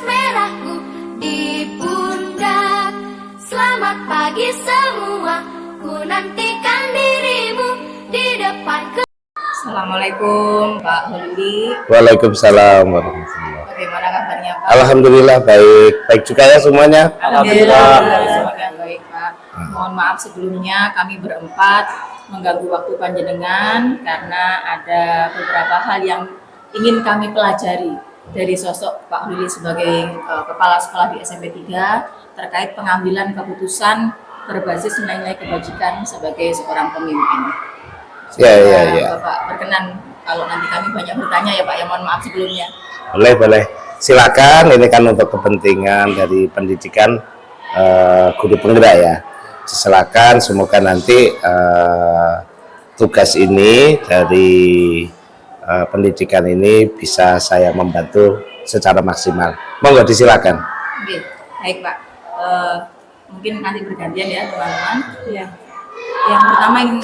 merahku di pundak. Selamat pagi semua, ku nantikan dirimu di depan. Assalamualaikum Pak Holidi. Waalaikumsalam warahmatullahi. Bagaimana kabarnya Pak? Alhamdulillah baik, baik juga ya semuanya. Alhamdulillah. Baik Pak. Mohon maaf sebelumnya kami berempat mengganggu waktu panjenengan karena ada beberapa hal yang ingin kami pelajari dari sosok Pak Holidi sebagai kepala sekolah di SMP 3 terkait pengambilan keputusan berbasis nilai-nilai kebajikan sebagai seorang pemimpin. Ya. Bapak berkenan kalau nanti kami banyak bertanya ya Pak, ya mohon maaf sebelumnya. Boleh. Silakan, ini kan untuk kepentingan dari pendidikan guru penggerak ya. Silakan, semoga nanti tugas ini dari pendidikan ini bisa saya membantu secara maksimal. Monggo disilakan. Oke, baik Pak. Mungkin nanti bergantian ya teman-teman. Ya. Yang pertama yang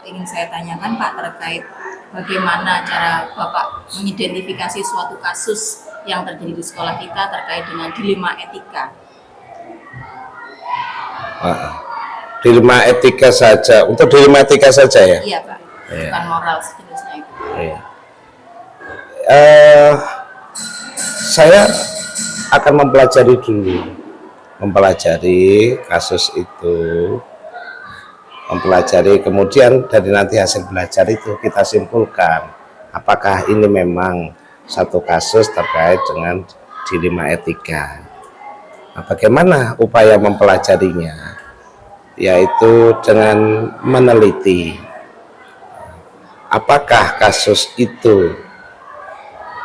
ingin saya tanyakan Pak terkait bagaimana cara Bapak mengidentifikasi suatu kasus yang terjadi di sekolah kita terkait dengan dilema etika. Dilema etika saja, untuk dilema etika saja ya? Iya Pak, bukan moral sejenisnya itu. Iya. Saya akan mempelajari dulu, mempelajari kasus itu, mempelajari, kemudian dari nanti hasil belajar itu kita simpulkan apakah ini memang satu kasus terkait dengan dilema etika. Nah, bagaimana upaya mempelajarinya? Yaitu dengan meneliti apakah kasus itu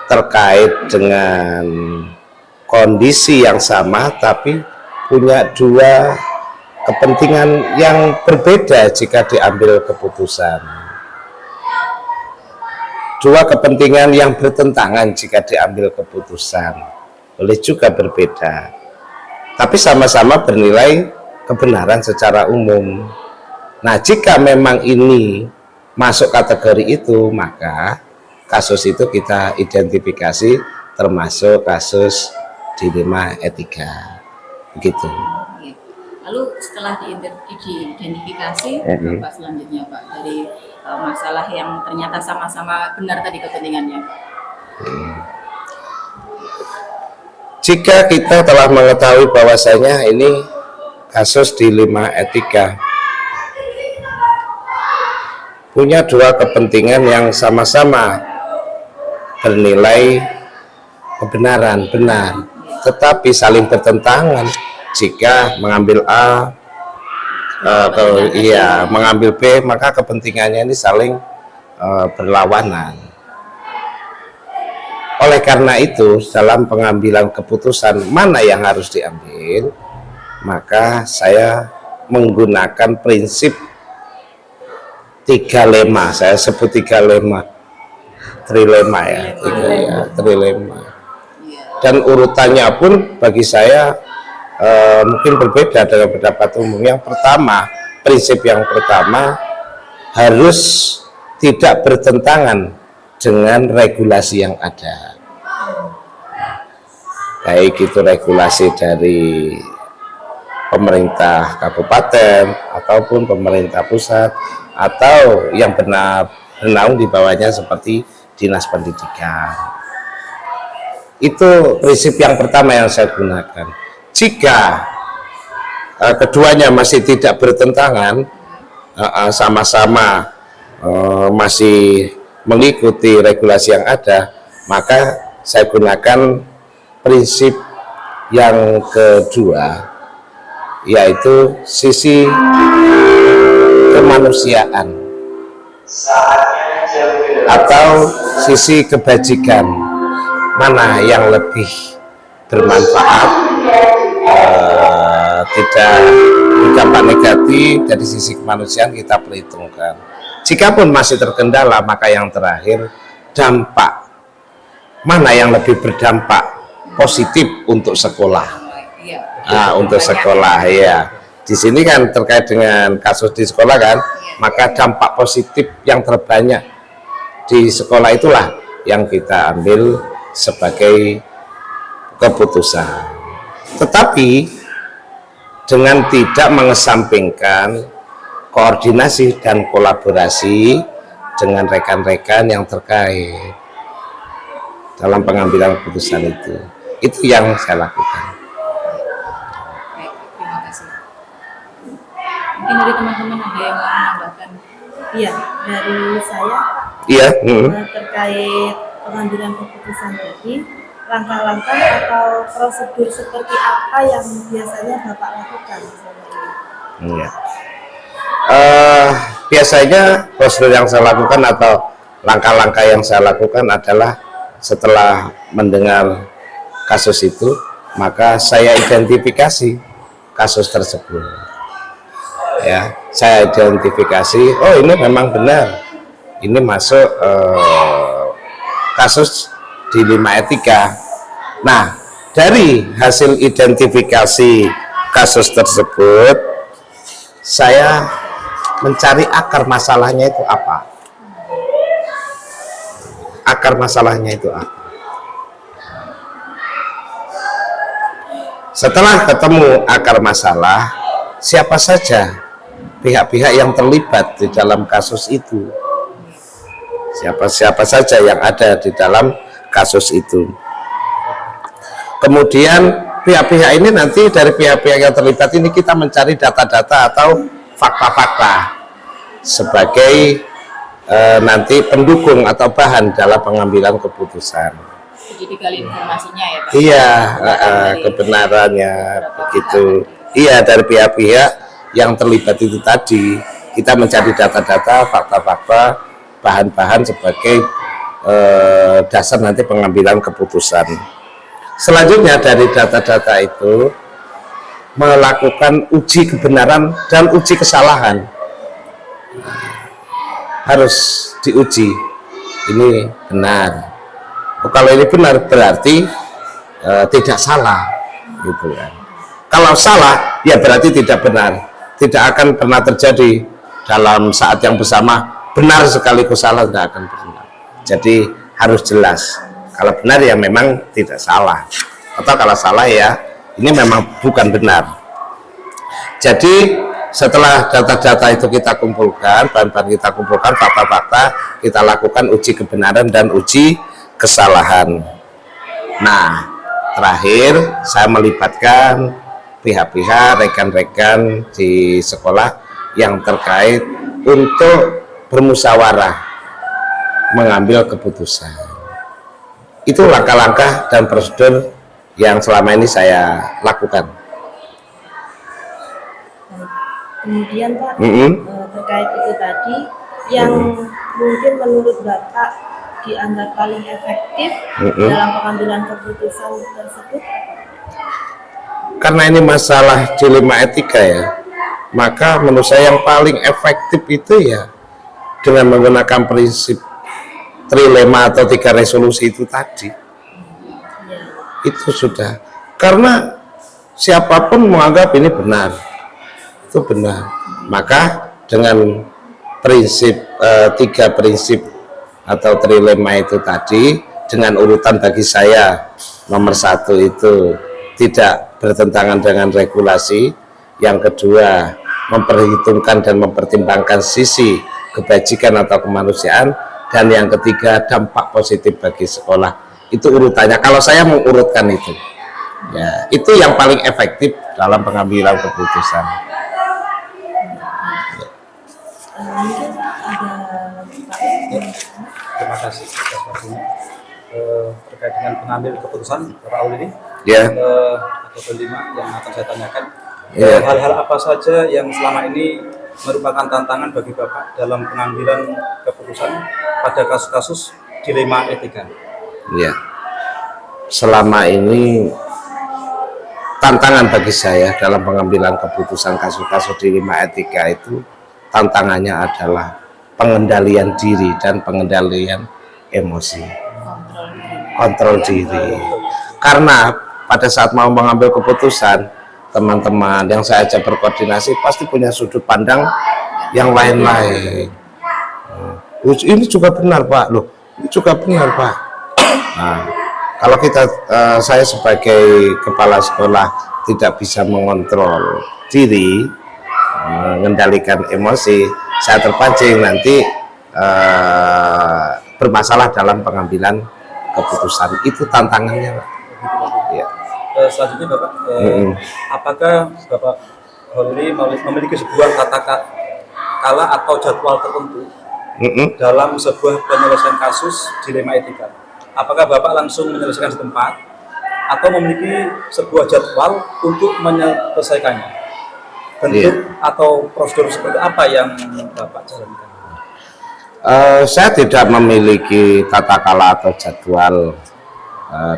terkait dengan kondisi yang sama tapi punya dua kepentingan yang berbeda jika diambil keputusan, dua kepentingan yang bertentangan jika diambil keputusan, boleh juga berbeda tapi sama-sama bernilai kebenaran secara umum. Nah, jika memang ini masuk kategori itu, maka kasus itu kita identifikasi termasuk kasus dilema etika. Begitu. Lalu setelah diidentifikasi, apa selanjutnya Pak dari masalah yang ternyata sama-sama benar tadi kepentingannya? Jika kita telah mengetahui bahwasanya ini kasus dilema etika, punya dua kepentingan yang sama-sama bernilai kebenaran, benar, tetapi saling bertentangan. Jika mengambil A, mengambil B, maka kepentingannya ini saling berlawanan. Oleh karena itu, dalam pengambilan keputusan mana yang harus diambil, maka saya menggunakan prinsip 3 lema. Saya sebut 3 lema, trilema ya, trilema. Dan urutannya pun bagi saya mungkin berbeda dengan pendapat umum. Yang pertama, prinsip yang pertama harus tidak bertentangan dengan regulasi yang ada, baik itu regulasi dari pemerintah kabupaten ataupun pemerintah pusat atau yang bernaung di bawahnya seperti dinas pendidikan. Itu prinsip yang pertama yang saya gunakan. Jika keduanya masih tidak bertentangan, sama-sama masih mengikuti regulasi yang ada, maka saya gunakan prinsip yang kedua, yaitu sisi kemanusiaan atau sisi kebajikan, mana yang lebih bermanfaat, tidak berdampak negatif. Dari sisi kemanusiaan kita perhitungkan. Jikapun masih terkendala, maka yang terakhir dampak, mana yang lebih berdampak positif untuk sekolah. Untuk sekolah ya. Di sini kan terkait dengan kasus di sekolah kan, maka dampak positif yang terbanyak di sekolah itulah yang kita ambil sebagai keputusan. Tetapi dengan tidak mengesampingkan koordinasi dan kolaborasi dengan rekan-rekan yang terkait dalam pengambilan keputusan itu yang saya lakukan. Baik, terima kasih. Mungkin dari teman-teman ada yang mau menambahkan? Iya, dari saya Iya. terkait pengambilan keputusan tadi, langkah-langkah atau prosedur seperti apa yang biasanya Bapak lakukan selama ini? Iya. Biasanya prosedur yang saya lakukan atau langkah-langkah yang saya lakukan adalah setelah mendengar kasus itu, maka saya identifikasi kasus tersebut. Ya, saya identifikasi, oh ini memang benar, ini masuk kasus di 5 etika. Nah, dari hasil identifikasi kasus tersebut, saya mencari akar masalahnya itu apa. Akar masalahnya itu apa. Setelah ketemu akar masalah, siapa saja pihak-pihak yang terlibat di dalam kasus itu, siapa saja yang ada di dalam kasus itu. Kemudian pihak-pihak ini nanti dari pihak-pihak yang terlibat ini kita mencari data-data atau fakta-fakta sebagai nanti pendukung atau bahan dalam pengambilan keputusan. Jadi gali informasinya ya Pak? Iya, kebenarannya begitu. Iya, dari pihak-pihak yang terlibat itu tadi kita mencari data-data, fakta-fakta, bahan-bahan sebagai dasar nanti pengambilan keputusan. Selanjutnya dari data-data itu melakukan uji kebenaran dan uji kesalahan. Harus diuji, ini benar. Oh, kalau ini benar berarti tidak salah, gitu kan. Kalau salah, ya berarti tidak benar. Tidak akan pernah terjadi dalam saat yang bersama benar sekaligus salah, tidak akan pernah. Jadi harus jelas. Kalau benar ya memang tidak salah, atau kalau salah ya ini memang bukan benar. Jadi setelah data-data itu kita kumpulkan, bahan-bahan kita kumpulkan, fakta-fakta, kita lakukan uji kebenaran dan uji kesalahan. Nah, terakhir saya melibatkan pihak-pihak, rekan-rekan di sekolah yang terkait untuk bermusyawarah mengambil keputusan. Itu langkah-langkah dan prosedur yang selama ini saya lakukan. Kemudian Pak, terkait itu tadi, yang mungkin menurut Bapak dianggap paling efektif dalam pengambilan keputusan tersebut? Karena ini masalah dilema etika ya, maka menurut saya yang paling efektif itu ya dengan menggunakan prinsip trilema atau 3 resolusi itu tadi. Itu sudah, karena siapapun menganggap ini benar, itu benar, maka dengan prinsip 3 prinsip atau trilema itu tadi, dengan urutan bagi saya nomor 1 itu tidak bertentangan dengan regulasi, yang kedua memperhitungkan dan mempertimbangkan sisi kebajikan atau kemanusiaan, dan yang ketiga dampak positif bagi sekolah. Itu urutannya kalau saya mengurutkan itu ya, itu yang paling efektif dalam pengambilan keputusan. Mungkin ada Terima kasih atas waktunya. Terkait dengan pengambil keputusan Bapak Auli ini, Ya. ada 5 yang akan saya tanyakan. Ya. Hal-hal apa saja yang selama ini merupakan tantangan bagi Bapak dalam pengambilan keputusan pada kasus-kasus dilema etika? Ya, selama ini tantangan bagi saya dalam pengambilan keputusan kasus-kasus dilema etika itu, tantangannya adalah pengendalian diri dan pengendalian emosi, kontrol diri. Karena pada saat mau mengambil keputusan, teman-teman yang saya ajak berkoordinasi pasti punya sudut pandang yang lain-lain. Ini juga benar Pak, loh ini juga benar Pak. Nah, Kalau saya sebagai kepala sekolah tidak bisa mengontrol diri, mengendalikan emosi, saya terpancing nanti bermasalah dalam pengambilan keputusan. Itu tantangannya, Pak. Ya. Selanjutnya Bapak, apakah Bapak Holly memiliki sebuah tata kala atau jadwal tertentu dalam sebuah penyelesaian kasus dilema etika? Apakah Bapak langsung menyelesaikan di tempat atau memiliki sebuah jadwal untuk menyelesaikannya? Bentuk atau prosedur seperti apa yang Bapak jalankan? Saya tidak memiliki tata kala atau jadwal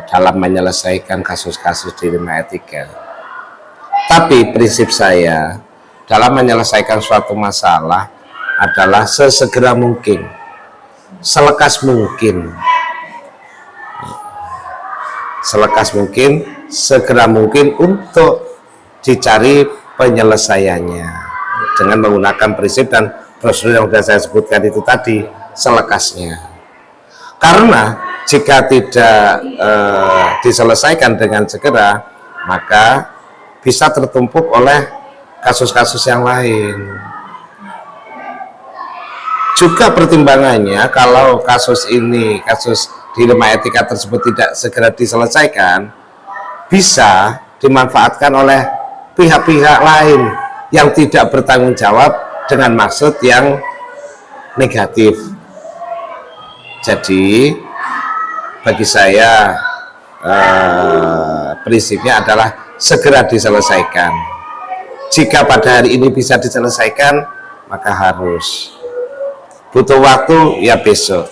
dalam menyelesaikan kasus-kasus dilema etika. Tapi prinsip saya dalam menyelesaikan suatu masalah adalah sesegera mungkin, selekas mungkin, segera mungkin untuk dicari penyelesaiannya dengan menggunakan prinsip dan prosedur yang sudah saya sebutkan itu tadi, selekasnya. Karena jika tidak diselesaikan dengan segera, maka bisa tertumpuk oleh kasus-kasus yang lain. Juga pertimbangannya, kalau kasus dilema etika tersebut tidak segera diselesaikan, bisa dimanfaatkan oleh pihak-pihak lain yang tidak bertanggung jawab dengan maksud yang negatif. Jadi bagi saya prinsipnya adalah segera diselesaikan. Jika pada hari ini bisa diselesaikan, maka harus. Butuh waktu ya besok,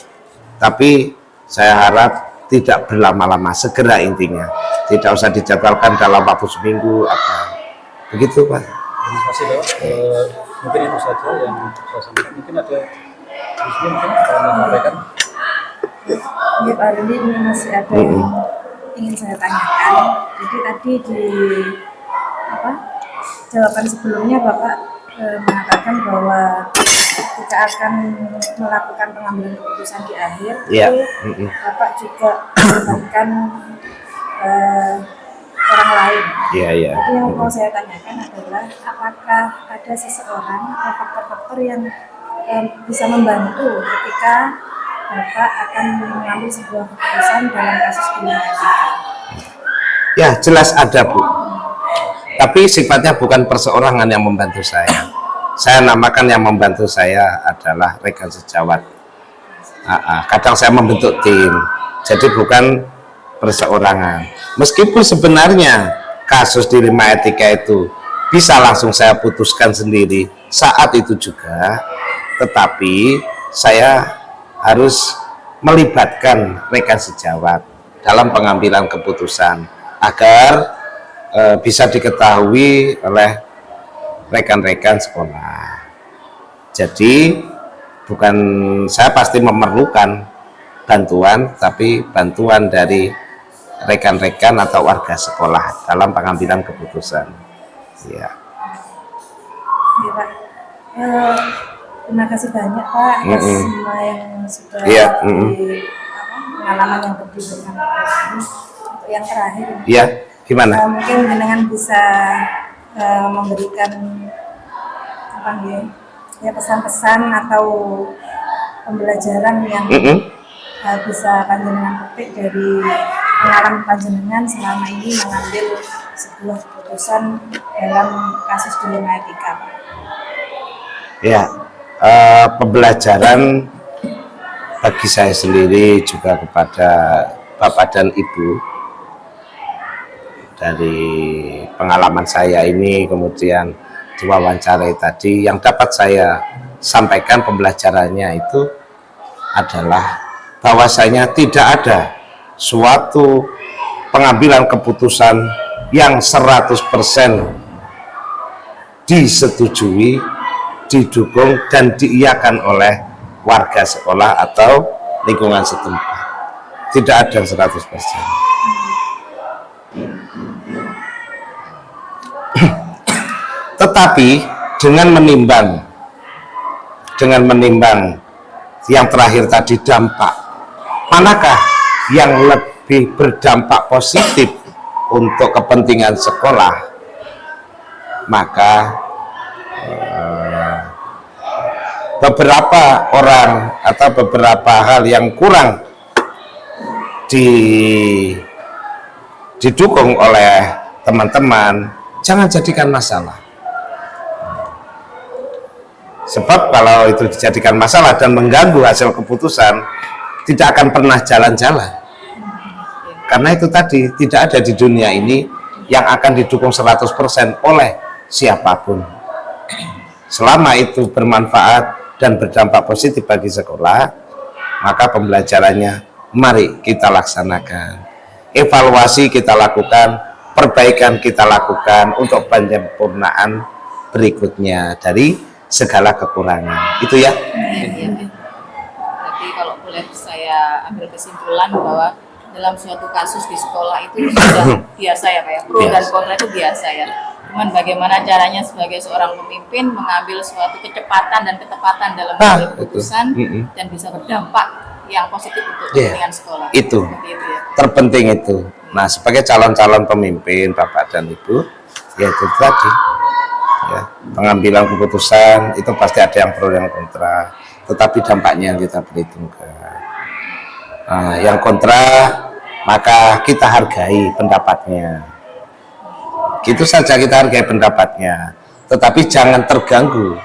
tapi saya harap tidak berlama-lama, segera intinya, tidak usah dijadwalkan dalam waktu seminggu apa begitu, Pak. Terima kasih Bapak. Mungkin itu saja yang saya sampaikan. Mungkin ada mungkin kalau menyampaikan. Ya Pak Rudi, ini masih ada yang ingin saya tanyakan. Jadi tadi di jawaban sebelumnya Bapak mengatakan bahwa ketika akan melakukan pengambilan keputusan di akhir, itu Bapak juga melibatkan orang lain. Jadi yang mau saya tanyakan adalah apakah ada seseorang atau faktor-faktor yang bisa membantu ketika Bapak akan mengambil sebuah keputusan dalam kasus dilema etika? Ya, jelas ada, Bu. Tapi sifatnya bukan perseorangan yang membantu saya. Saya namakan yang membantu saya adalah rekan sejawat. Kadang saya membentuk tim, jadi bukan perseorangan. Meskipun sebenarnya kasus dilema etika itu bisa langsung saya putuskan sendiri saat itu juga, tetapi saya harus melibatkan rekan sejawat dalam pengambilan keputusan agar bisa diketahui oleh rekan-rekan sekolah. Jadi bukan saya pasti memerlukan bantuan, tapi bantuan dari rekan-rekan atau warga sekolah dalam pengambilan keputusan. Ya. Ya Pak, terima kasih banyak Pak atas semua yang sudah pengalaman yang diberikan ini. Untuk yang terakhir, gimana? Mungkin dengan bisa memberikan pesan-pesan atau pembelajaran yang bisa panjenengan petik dari pengalaman panjenengan selama ini mengambil sebuah keputusan dalam kasus dilema etika. Ya, pembelajaran bagi saya sendiri juga kepada Bapak dan Ibu dari pengalaman saya ini, kemudian diwawancarai tadi, yang dapat saya sampaikan pembelajarannya itu adalah bahwasanya tidak ada suatu pengambilan keputusan yang 100% disetujui, didukung dan diiyakan oleh warga sekolah atau lingkungan setempat. Tidak ada 100%. Tetapi dengan menimbang yang terakhir tadi, dampak manakah yang berdampak positif untuk kepentingan sekolah, maka beberapa orang atau beberapa hal yang kurang didukung oleh teman-teman, jangan jadikan masalah. Sebab kalau itu dijadikan masalah dan mengganggu hasil keputusan, tidak akan pernah jalan-jalan. Karena itu tadi, tidak ada di dunia ini yang akan didukung 100% oleh siapapun. Selama itu bermanfaat dan berdampak positif bagi sekolah, maka pembelajarannya mari kita laksanakan. Evaluasi kita lakukan, perbaikan kita lakukan untuk penyempurnaan berikutnya dari segala kekurangan. Itu ya. Tapi kalau boleh saya ambil kesimpulan bahwa dalam suatu kasus di sekolah itu sudah biasa ya Pak ya, pro dan kontra itu biasa ya. Cuman bagaimana caranya sebagai seorang pemimpin mengambil suatu kecepatan dan ketepatan dalam mengambil keputusan dan bisa berdampak yang positif untuk kepentingan sekolah. Itu ya. terpenting itu. Nah, sebagai calon-calon pemimpin Bapak dan Ibu, yaitu tadi ya, pengambilan keputusan itu pasti ada yang pro dan kontra, tetapi dampaknya yang kita perhitungkan. Nah, yang kontra maka kita hargai pendapatnya. Gitu saja, kita hargai pendapatnya, tetapi jangan terganggu.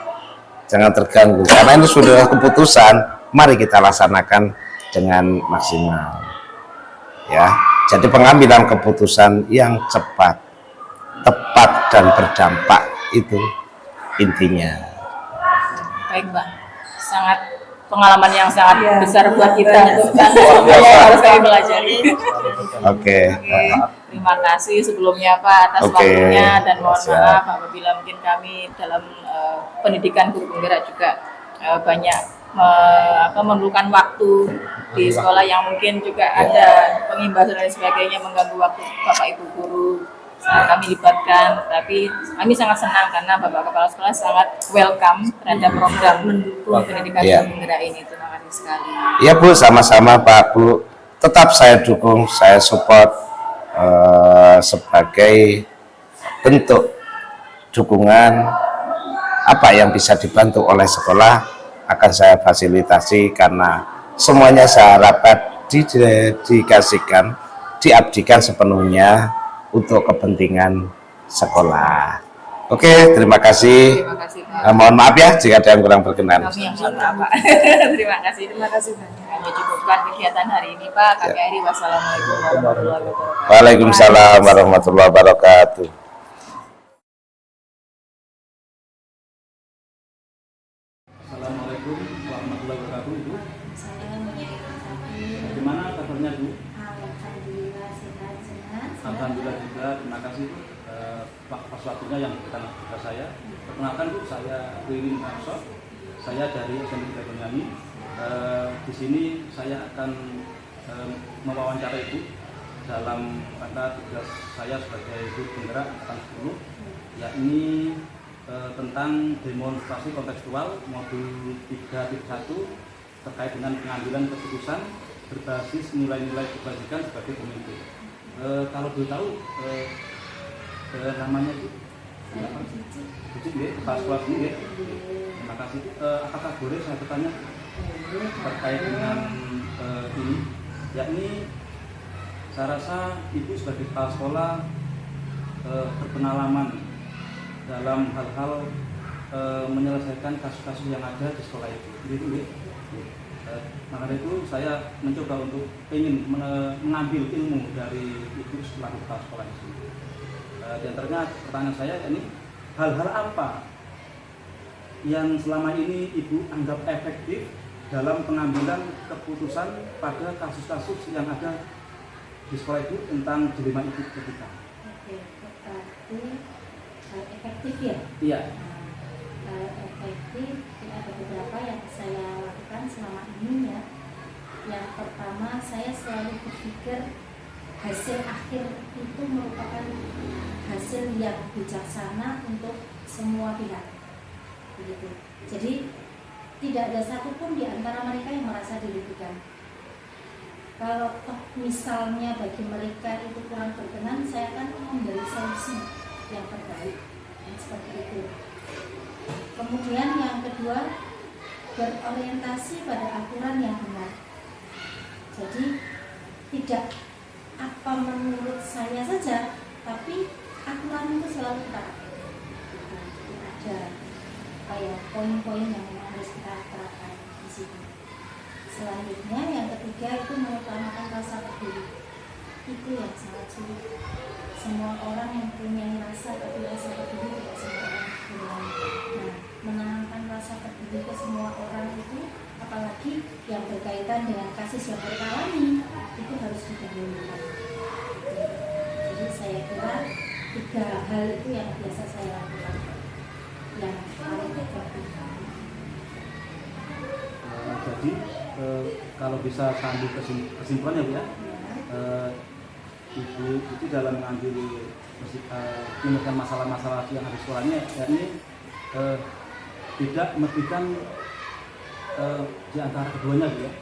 Jangan terganggu karena ini sudah keputusan, mari kita laksanakan dengan maksimal. Ya. Jadi pengambilan keputusan yang cepat, tepat dan berdampak itu intinya. Baik Mbak, sangat pengalaman yang sangat besar buat kita untuk harus kami pelajari. Oke. Terima kasih sebelumnya Pak atas waktunya dan mohon maaf apabila mungkin kami dalam pendidikan guru penggerak juga banyak memerlukan waktu di sekolah yang mungkin juga ada pengimbasan dan sebagainya mengganggu waktu Bapak Ibu guru saat kami libatkan, tapi kami sangat senang karena Bapak Kepala Sekolah sangat welcome terhadap program mendukung pendidikan guru penggerak ini. Terima kasih sekali. Iya Bu, sama-sama Pak Bu. Tetap saya dukung, saya support sebagai bentuk dukungan apa yang bisa dibantu oleh sekolah akan saya fasilitasi, karena semuanya saya harapkan didedikasikan, diabdikan sepenuhnya untuk kepentingan sekolah. Oke, terima kasih. Terima kasih Pak. Mohon maaf ya jika ada yang kurang berkenan. Kami yang mohon maaf Pak. Terima kasih banyak. Kami cukupkan kegiatan hari ini Pak. Kami akhiri. Wassalamualaikum warahmatullahi wabarakatuh. Waalaikumsalam warahmatullahi wabarakatuh. Assalamualaikum warahmatullahi wabarakatuh. Ibu, bagaimana kabarnya Bu? Alhamdulillah sehat. Alhamdulillah juga, terima kasih Bu atas waktunya yang diberikan kepada saya. Perkenalkan Bu, saya Wiwin Marso, saya dari SMP Banyuwangi. Di sini saya akan mewawancara Ibu dalam rangka tugas saya sebagai guru penggerak angkatan 10, yakni tentang demonstrasi kontekstual modul 3.1 terkait dengan pengambilan keputusan berbasis nilai-nilai kebajikan sebagai pemimpin. Kalau boleh tahu namanya itu Cici ya, kepala sekolah sini ya. Terima kasih. Apakah boleh saya bertanya terkait dengan ini, yakni saya rasa Ibu sebagai kepala sekolah berpengalaman dalam hal-hal menyelesaikan kasus-kasus yang ada di sekolah itu. Maka itu saya mencoba untuk ingin mengambil ilmu dari Ibu selaku kepala sekolah itu. Di antaranya pertanyaan saya ini, hal-hal apa yang selama ini Ibu anggap efektif dalam pengambilan keputusan pada kasus-kasus yang ada di sekolah itu tentang dilema itu ketika? Oke, berarti efektif ya? Iya. Efektif, ada beberapa yang saya lakukan selama ini ya. Yang pertama, saya selalu berpikir hasil akhir itu merupakan hasil yang bijaksana untuk semua pihak. Begitu. Jadi tidak ada satupun di antara mereka yang merasa dirugikan. Kalau misalnya bagi mereka itu kurang berkenan, saya akan memberi solusi yang terbaik. Seperti itu. Kemudian yang kedua, berorientasi pada aturan yang benar. Jadi tidak apa menurut saya saja, tapi aturan itu selalu taat. Ada poin-poin yang memang harus kita terapkan di sini. Selanjutnya yang ketiga itu mengutamakan rasa peduli. Itu yang sangat sulit. Semua orang yang punya rasa peduli tidak semua orang punya. Nah, menanamkan rasa peduli ke semua orang itu, apalagi yang berkaitan dengan kasus yang mereka alami, itu harus didahulukan. Jadi saya kira 3 hal itu yang biasa saya lakukan, yang paling efektif. Jadi kalau bisa sambil kesimpulannya Bu ya, Ibu itu dalam mengambil menyelesaikan masalah-masalah yang ada di sekolahnya, yakni tidak memberikan di antara keduanya Bu ya.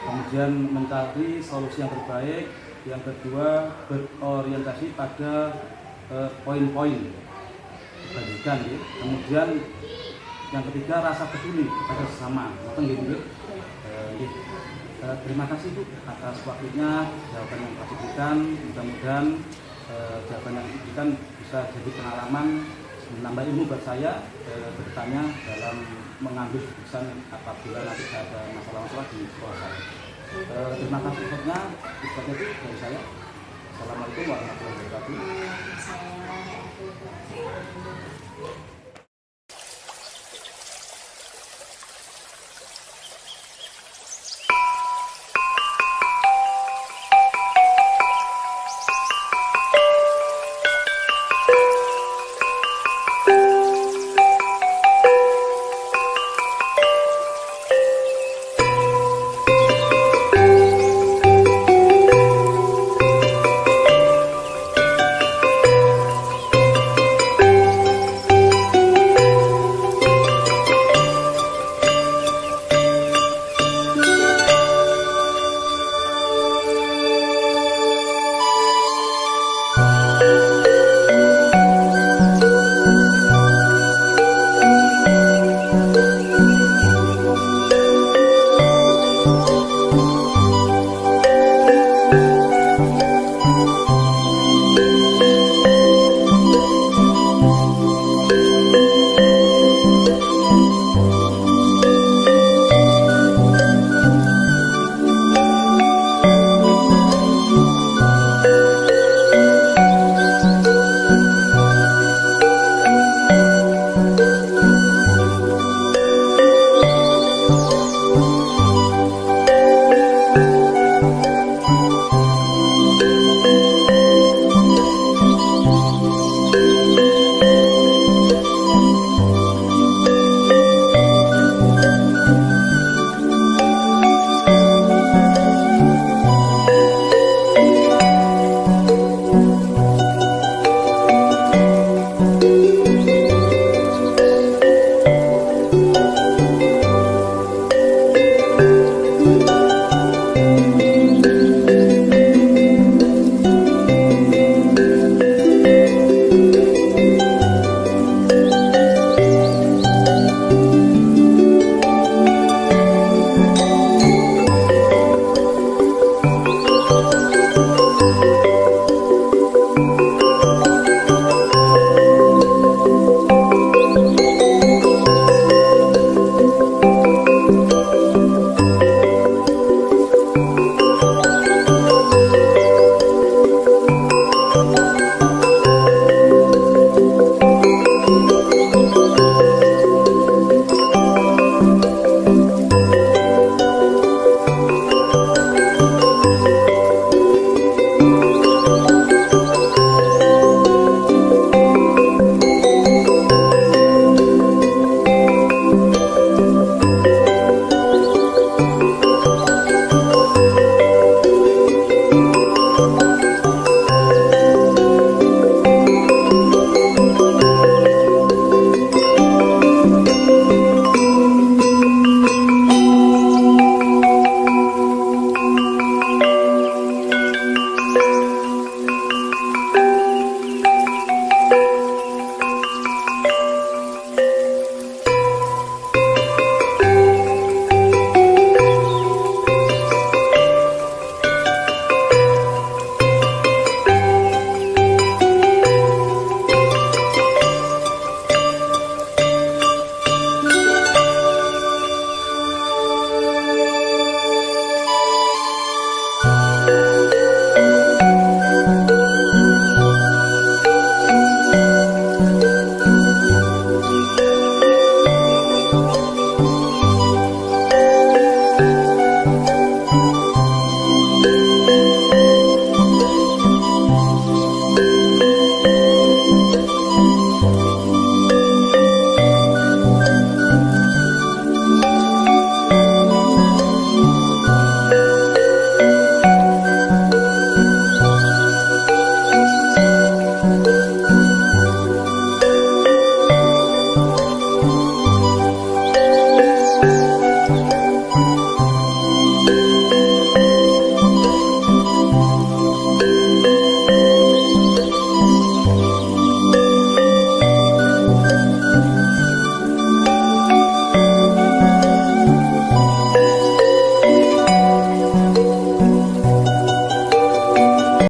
Kemudian mencari solusi yang terbaik. Yang kedua, berorientasi pada poin-poin bagikan ya. Kemudian yang ketiga, rasa peduli kepada sesama. Gitu. Terima kasih Bu atas waktunya, jawaban yang kasih berikan. Mudah-mudahan jawaban yang diberikan bisa jadi pengalaman, menambah ilmu buat saya bertanya dalam mengambil keputusan apabila nanti ada masalah-masalah di sekolah saya. Terima kasih untuknya. Itu dari saya. Assalamualaikum warahmatullahi wabarakatuh. Saya